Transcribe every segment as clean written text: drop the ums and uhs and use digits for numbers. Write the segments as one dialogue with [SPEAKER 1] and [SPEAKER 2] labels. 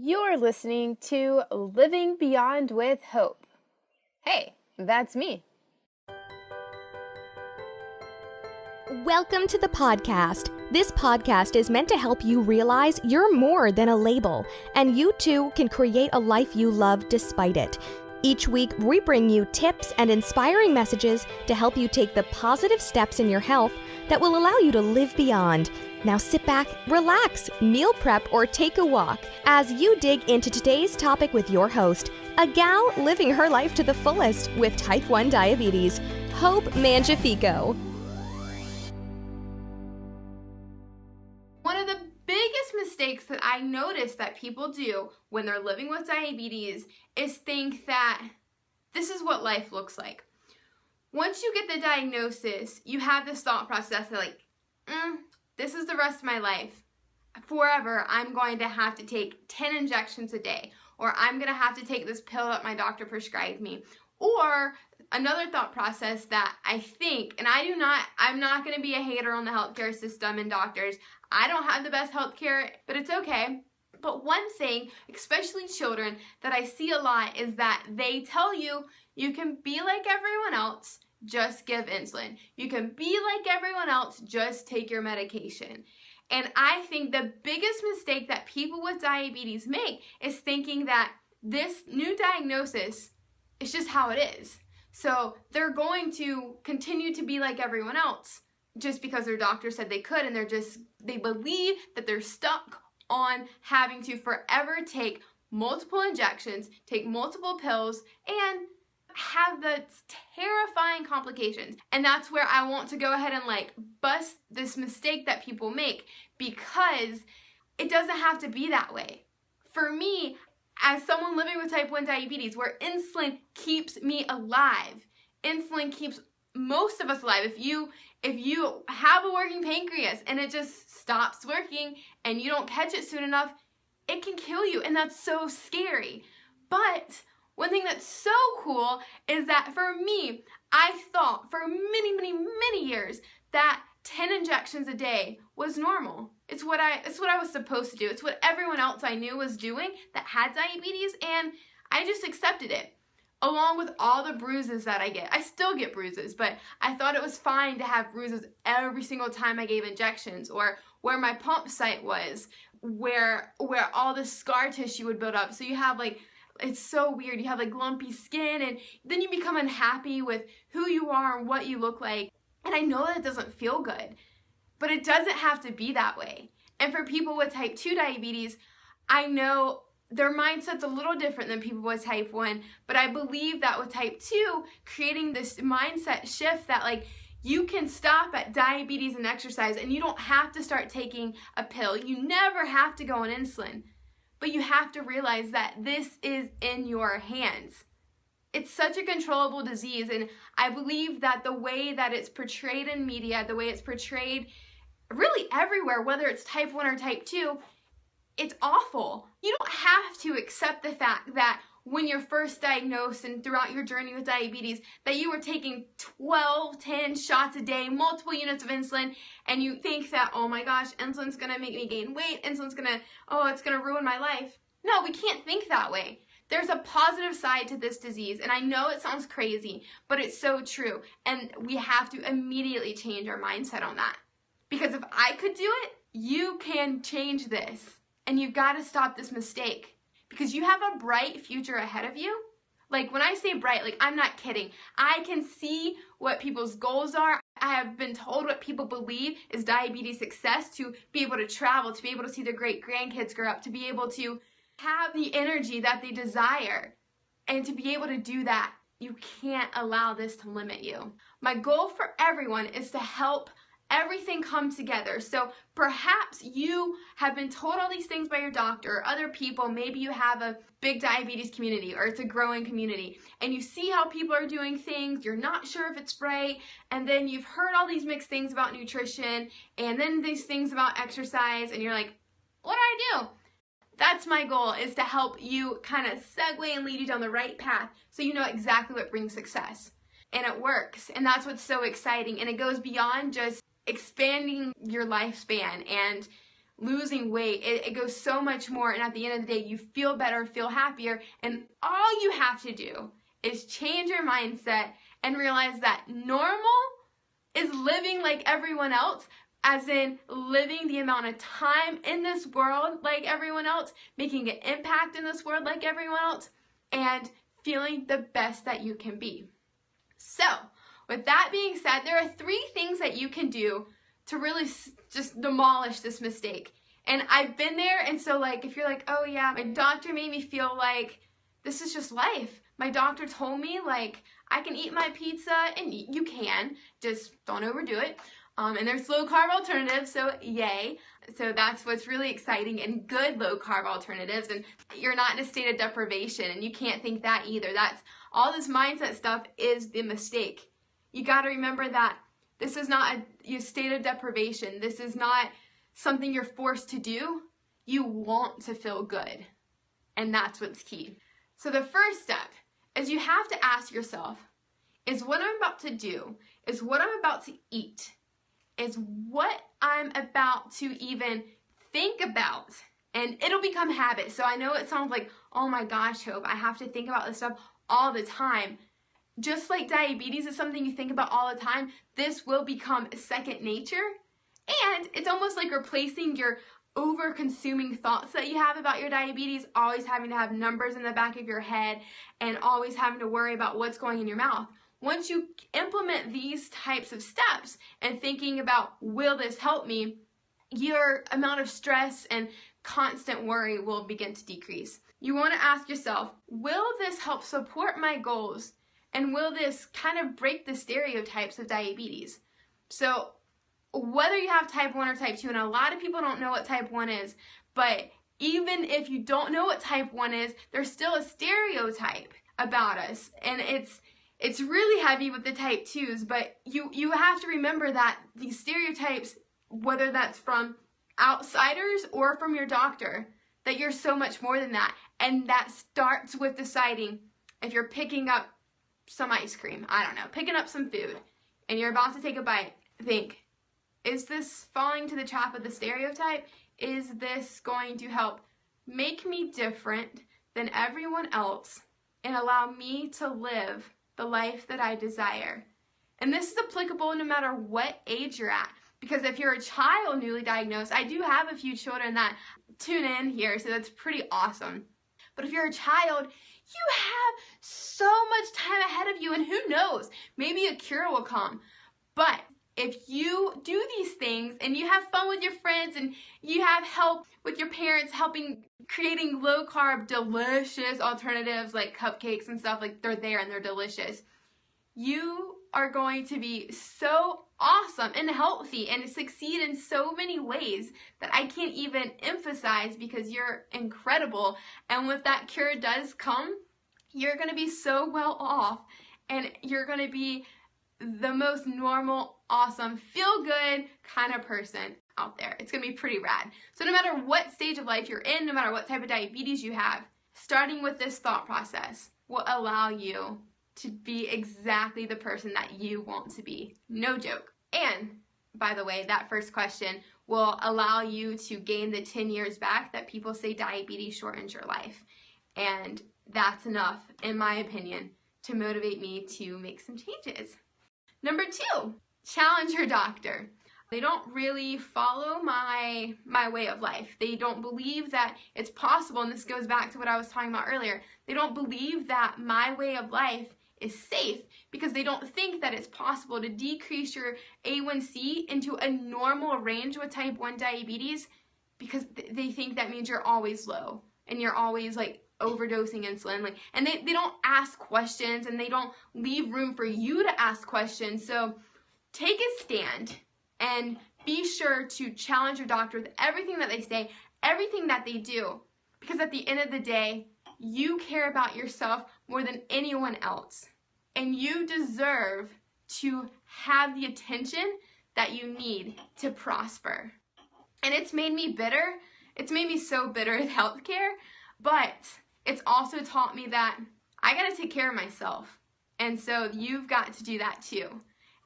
[SPEAKER 1] You're listening to Living Beyond with Hope. Hey, that's me.
[SPEAKER 2] Welcome to the podcast. This podcast is meant to help you realize you're more than a label, and you too can create a life you love despite it. Each week, we bring you tips and inspiring messages to help you take the positive steps in your health that will allow you to live beyond. Now sit back, relax, meal prep, or take a walk as you dig into today's topic with your host, a gal living her life to the fullest with type 1 diabetes, Hope Mangiafico.
[SPEAKER 3] One of the biggest mistakes that I notice that people do when they're living with diabetes is think that this is what life looks like. Once you get the diagnosis, you have this thought process that this is the rest of my life. Forever, I'm going to have to take 10 injections a day, or I'm going to have to take this pill that my doctor prescribed me. Or another thought process that I think, and I'm not going to be a hater on the healthcare system and doctors. I don't have the best healthcare, but it's okay. But one thing, especially children, that I see a lot is that they tell you, you can be like everyone else, just give insulin. You can be like everyone else, just take your medication. And I think the biggest mistake that people with diabetes make is thinking that this new diagnosis is just how it is. So they're going to continue to be like everyone else just because their doctor said they could, and they believe that they're stuck on having to forever take multiple injections, take multiple pills, and have the terrifying complications. And that's where I want to go ahead and bust this mistake that people make, because it doesn't have to be that way. For me, as someone living with type 1 diabetes, where insulin keeps me alive, insulin keeps most of us alive. If you have a working pancreas and it just stops working and you don't catch it soon enough, it can kill you, and that's so scary. But one thing that's so cool is that for me, I thought for many, many, many years that 10 injections a day was normal. It's what I was supposed to do. It's what everyone else I knew was doing that had diabetes, and I just accepted it. Along with all the bruises that I get. I still get bruises, but I thought it was fine to have bruises every single time I gave injections, or where my pump site was, where all the scar tissue would build up. So you have it's so weird. You have lumpy skin, and then you become unhappy with who you are and what you look like. And I know that doesn't feel good, but it doesn't have to be that way. And for people with type 2 diabetes, I know their mindset's a little different than people with type 1, but I believe that with type 2, creating this mindset shift that you can stop at diabetes and exercise, and you don't have to start taking a pill. You never have to go on insulin, but you have to realize that this is in your hands. It's such a controllable disease, and I believe that the way that it's portrayed in media, the way it's portrayed really everywhere, whether it's type 1 or type 2, it's awful. You don't have to accept the fact that when you're first diagnosed and throughout your journey with diabetes, that you were taking 10 shots a day, multiple units of insulin, and you think that, oh my gosh, insulin's gonna make me gain weight, it's gonna ruin my life. No, we can't think that way. There's a positive side to this disease, and I know it sounds crazy, but it's so true, and we have to immediately change our mindset on that. Because if I could do it, you can change this, and you've got to stop this mistake, because you have a bright future ahead of you. When I say bright, I'm not kidding. I can see what people's goals are. I have been told what people believe is diabetes success, to be able to travel, to be able to see their great grandkids grow up, to be able to have the energy that they desire. And to be able to do that, you can't allow this to limit you. My goal for everyone is to help everything come together. So perhaps you have been told all these things by your doctor or other people. Maybe you have a big diabetes community, or it's a growing community, and you see how people are doing things. You're not sure if it's right, and then you've heard all these mixed things about nutrition, and then these things about exercise, and you're like, what do I do? That's my goal, is to help you kind of segue and lead you down the right path so you know exactly what brings success. And it works, and that's what's so exciting, and it goes beyond just expanding your lifespan and losing weight. It goes so much more, and at the end of the day, you feel better, feel happier, and all you have to do is change your mindset and realize that normal is living like everyone else, as in living the amount of time in this world like everyone else, making an impact in this world like everyone else, and feeling the best that you can be. So, with that being said, there are 3 things that you can do to really just demolish this mistake. And I've been there, and so like, if you're like, oh yeah, my doctor made me feel like this is just life. My doctor told me like I can eat my pizza, and you can, just don't overdo it. And there's low carb alternatives, so yay. So that's what's really exciting, and good low carb alternatives, and you're not in a state of deprivation, and you can't think that either. That's all this mindset stuff is the mistake. You got to remember that this is not a state of deprivation. This is not something you're forced to do. You want to feel good, and that's what's key. So the first step is you have to ask yourself, is what I'm about to do, is what I'm about to eat, is what I'm about to even think about, and it'll become habit. So I know it sounds like, oh my gosh, Hope, I have to think about this stuff all the time. Just like diabetes is something you think about all the time, this will become second nature, and it's almost like replacing your over-consuming thoughts that you have about your diabetes, always having to have numbers in the back of your head and always having to worry about what's going in your mouth. Once you implement these types of steps and thinking about, will this help me, your amount of stress and constant worry will begin to decrease. You want to ask yourself, will this help support my goals? And will this kind of break the stereotypes of diabetes? So whether you have type 1 or type 2, and a lot of people don't know what type 1 is, but even if you don't know what type 1 is, there's still a stereotype about us. And it's really heavy with the type 2s, but you have to remember that these stereotypes, whether that's from outsiders or from your doctor, that you're so much more than that. And that starts with deciding if you're picking up some ice cream, I don't know, picking up some food, and you're about to take a bite, think, is this falling to the trap of the stereotype? Is this going to help make me different than everyone else and allow me to live the life that I desire? And this is applicable no matter what age you're at, because if you're a child newly diagnosed, I do have a few children that tune in here, so that's pretty awesome. But if you're a child, you have so much time ahead of you, and who knows, maybe a cure will come. But if you do these things and you have fun with your friends and you have help with your parents helping creating low carb delicious alternatives like cupcakes and stuff, like they're there and they're delicious, you are going to be so awesome and healthy and succeed in so many ways that I can't even emphasize, because you're incredible. And when that cure does come, you're going to be so well off, and you're going to be the most normal, awesome, feel good kind of person out there. It's going to be pretty rad. So no matter what stage of life you're in, no matter what type of diabetes you have, starting with this thought process will allow you to be exactly the person that you want to be. No joke. And by the way, that first question will allow you to gain the 10 years back that people say diabetes shortens your life. And that's enough, in my opinion, to motivate me to make some changes. Number 2, challenge your doctor. They don't really follow my way of life. They don't believe that it's possible, and this goes back to what I was talking about earlier. They don't believe that my way of life is safe, because they don't think that it's possible to decrease your A1C into a normal range with type 1 diabetes, because they think that means you're always low and you're always like overdosing insulin, and they don't ask questions, and they don't leave room for you to ask questions. So take a stand and be sure to challenge your doctor with everything that they say, everything that they do, because at the end of the day, you care about yourself more than anyone else, and you deserve to have the attention that you need to prosper. And it's made me bitter. It's made me so bitter with healthcare, but it's also taught me that I gotta take care of myself. And so you've got to do that too.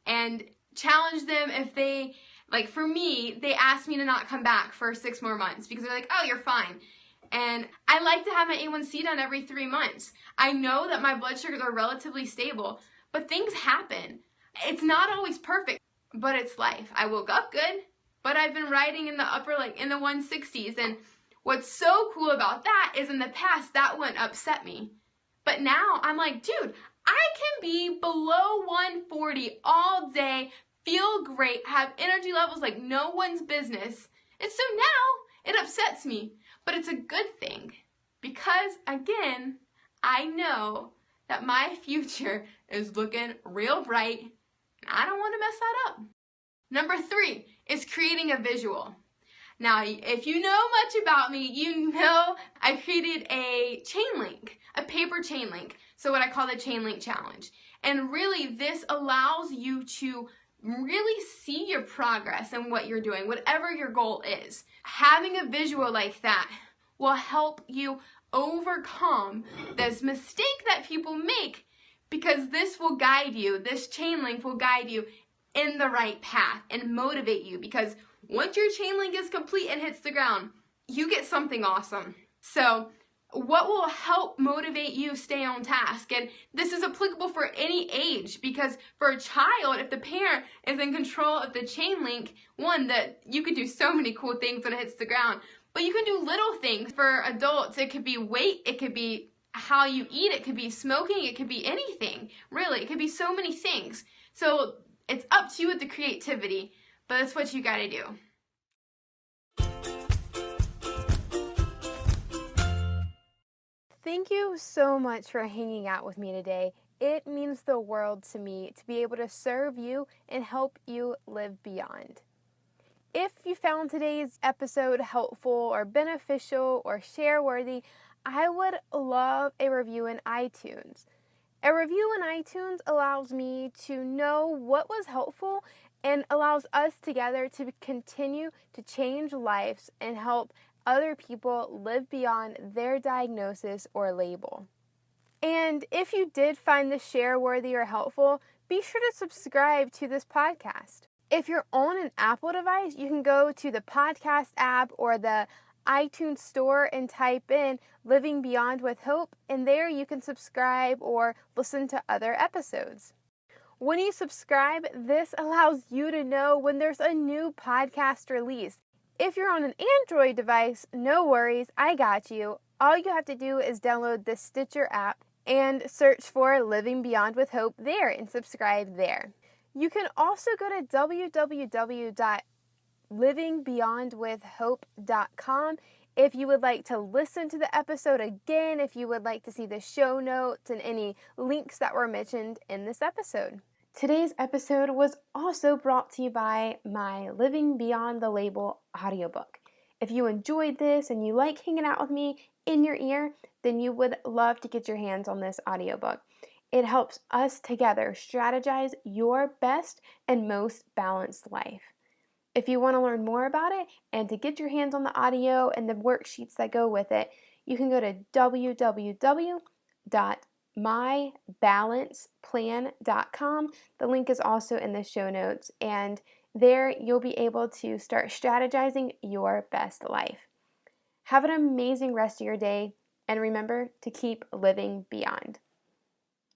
[SPEAKER 3] And challenge them if they Like for me, they asked me to not come back for 6 more months because they're like, oh, you're fine. And I like to have my A1C done every 3 months. I know that my blood sugars are relatively stable, but things happen. It's not always perfect, but it's life. I woke up good, but I've been riding in the upper, in the 160s. And what's so cool about that is in the past, that wouldn't upset me. But now I'm like, dude, I can be below 140 all day, feel great, have energy levels like no one's business. And so now it upsets me, but it's a good thing because, again, I know that my future is looking real bright and I don't want to mess that up. Number 3 is creating a visual. Now, if you know much about me, you know I created a chain link, a paper chain link, so what I call the chain link challenge. And really, this allows you to really see your progress and what you're doing, whatever your goal is. Having a visual like that will help you overcome this mistake that people make, because this will guide you, this chain link will guide you in the right path and motivate you, because once your chain link is complete and hits the ground, you get something awesome. So what will help motivate you stay on task? And this is applicable for any age, because for a child, if the parent is in control of the chain link, one, that you could do so many cool things when it hits the ground, but you can do little things. For adults, it could be weight, it could be how you eat, it could be smoking, it could be anything, really. It could be so many things. So it's up to you with the creativity, but that's what you gotta do.
[SPEAKER 1] Thank you so much for hanging out with me today. It means the world to me to be able to serve you and help you live beyond. If you found today's episode helpful or beneficial or share-worthy, I would love a review in iTunes. A review in iTunes allows me to know what was helpful and allows us together to continue to change lives and help other people live beyond their diagnosis or label. And if you did find this share-worthy or helpful, be sure to subscribe to this podcast. If you're on an Apple device, you can go to the podcast app or the iTunes store and type in Living Beyond with Hope, and there you can subscribe or listen to other episodes. When you subscribe, this allows you to know when there's a new podcast release. If you're on an Android device, no worries, I got you. All you have to do is download the Stitcher app and search for Living Beyond with Hope there and subscribe there. You can also go to www.livingbeyondwithhope.com if you would like to listen to the episode again, if you would like to see the show notes and any links that were mentioned in this episode. Today's episode was also brought to you by my Living Beyond the Label audiobook. If you enjoyed this and you like hanging out with me in your ear, then you would love to get your hands on this audiobook. It helps us together strategize your best and most balanced life. If you want to learn more about it and to get your hands on the audio and the worksheets that go with it, you can go to www.mybalanceplan.com. The link is also in the show notes, and there you'll be able to start strategizing your best life. Have an amazing rest of your day, and remember to keep living beyond.